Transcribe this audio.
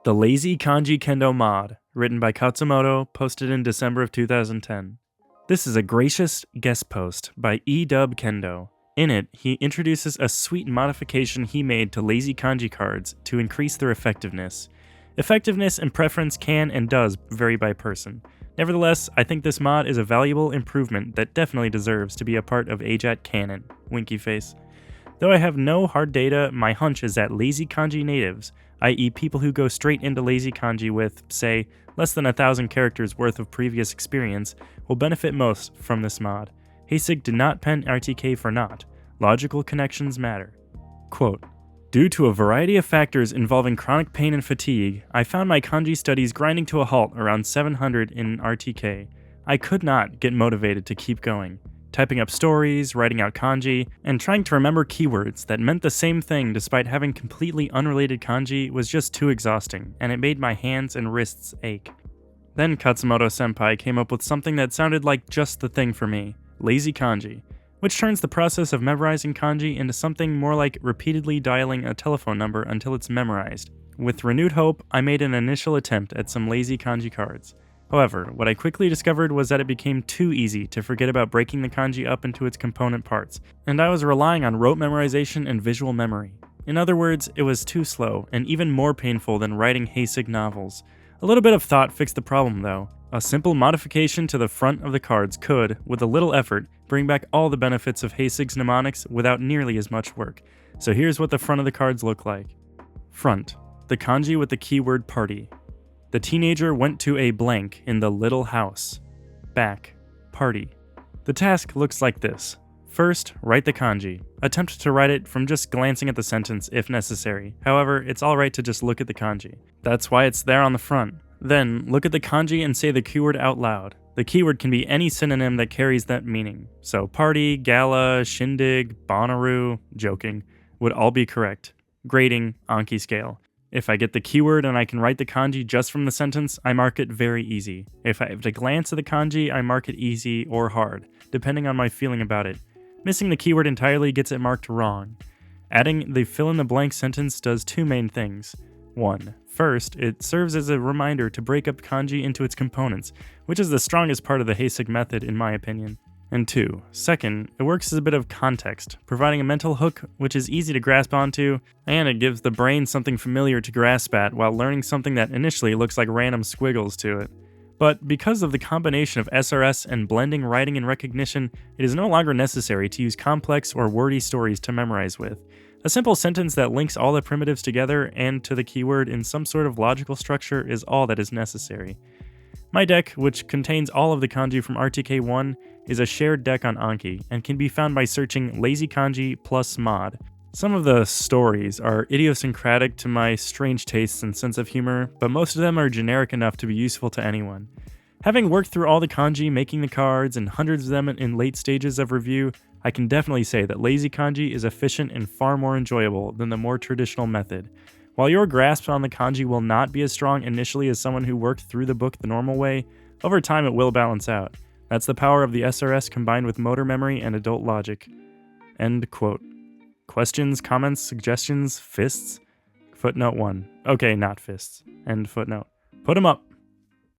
The Lazy Kanji Kendo mod, written by Khatzumoto, posted in December of 2010. This is a gracious guest post by Kendo. In it, he introduces a sweet modification he made to Lazy Kanji cards to increase their effectiveness. Effectiveness and preference can and does vary by person. Nevertheless, I think this mod is a valuable improvement that definitely deserves to be a part of AJATT canon. Winky face. Though I have no hard data, my hunch is that Lazy Kanji natives, i.e. people who go straight into Lazy Kanji with, say, less than 1,000 characters worth of previous experience, will benefit most from this mod. Heisig did not pen RTK for naught. Logical connections matter. Quote, due to a variety of factors involving chronic pain and fatigue, I found my kanji studies grinding to a halt around 700 in RTK. I could not get motivated to keep going. Typing up stories, writing out kanji, and trying to remember keywords that meant the same thing despite having completely unrelated kanji was just too exhausting, and it made my hands and wrists ache. Then Khatsumoto-senpai came up with something that sounded like just the thing for me, Lazy Kanji, which turns the process of memorizing kanji into something more like repeatedly dialing a telephone number until it's memorized. With renewed hope, I made an initial attempt at some Lazy Kanji cards. However, what I quickly discovered was that it became too easy to forget about breaking the kanji up into its component parts, and I was relying on rote memorization and visual memory. In other words, it was too slow, and even more painful than writing Heisig novels. A little bit of thought fixed the problem though. A simple modification to the front of the cards could, with a little effort, bring back all the benefits of Heisig's mnemonics without nearly as much work. So here's what the front of the cards look like. Front, the kanji with the keyword party. The teenager went to a blank in the little house. Back, party. The task looks like this. First, write the kanji. Attempt to write it from just glancing at the sentence if necessary. However, it's alright to just look at the kanji. That's why it's there on the front. Then, look at the kanji and say the keyword out loud. The keyword can be any synonym that carries that meaning. So party, gala, shindig, Bonnaroo, joking, would all be correct. Grading, Anki scale. If I get the keyword and I can write the kanji just from the sentence, I mark it very easy. If I have to glance at the kanji, I mark it easy or hard, depending on my feeling about it. Missing the keyword entirely gets it marked wrong. Adding the fill-in-the-blank sentence does two main things. 1. First, it serves as a reminder to break up kanji into its components, which is the strongest part of the Heisig method in my opinion. And 2. Second, it works as a bit of context, providing a mental hook which is easy to grasp onto, and it gives the brain something familiar to grasp at while learning something that initially looks like random squiggles to it. But because of the combination of SRS and blending writing and recognition, it is no longer necessary to use complex or wordy stories to memorize with. A simple sentence that links all the primitives together and to the keyword in some sort of logical structure is all that is necessary. My deck, which contains all of the kanji from RTK1, is a shared deck on Anki, and can be found by searching Lazy Kanji plus mod. Some of the stories are idiosyncratic to my strange tastes and sense of humor, but most of them are generic enough to be useful to anyone. Having worked through all the kanji, making the cards, and hundreds of them in late stages of review, I can definitely say that Lazy Kanji is efficient and far more enjoyable than the more traditional method. While your grasp on the kanji will not be as strong initially as someone who worked through the book the normal way, over time it will balance out. That's the power of the SRS combined with motor memory and adult logic. End quote. Questions, comments, suggestions, fists? Footnote 1. Okay, not fists. End footnote. Put 'em up.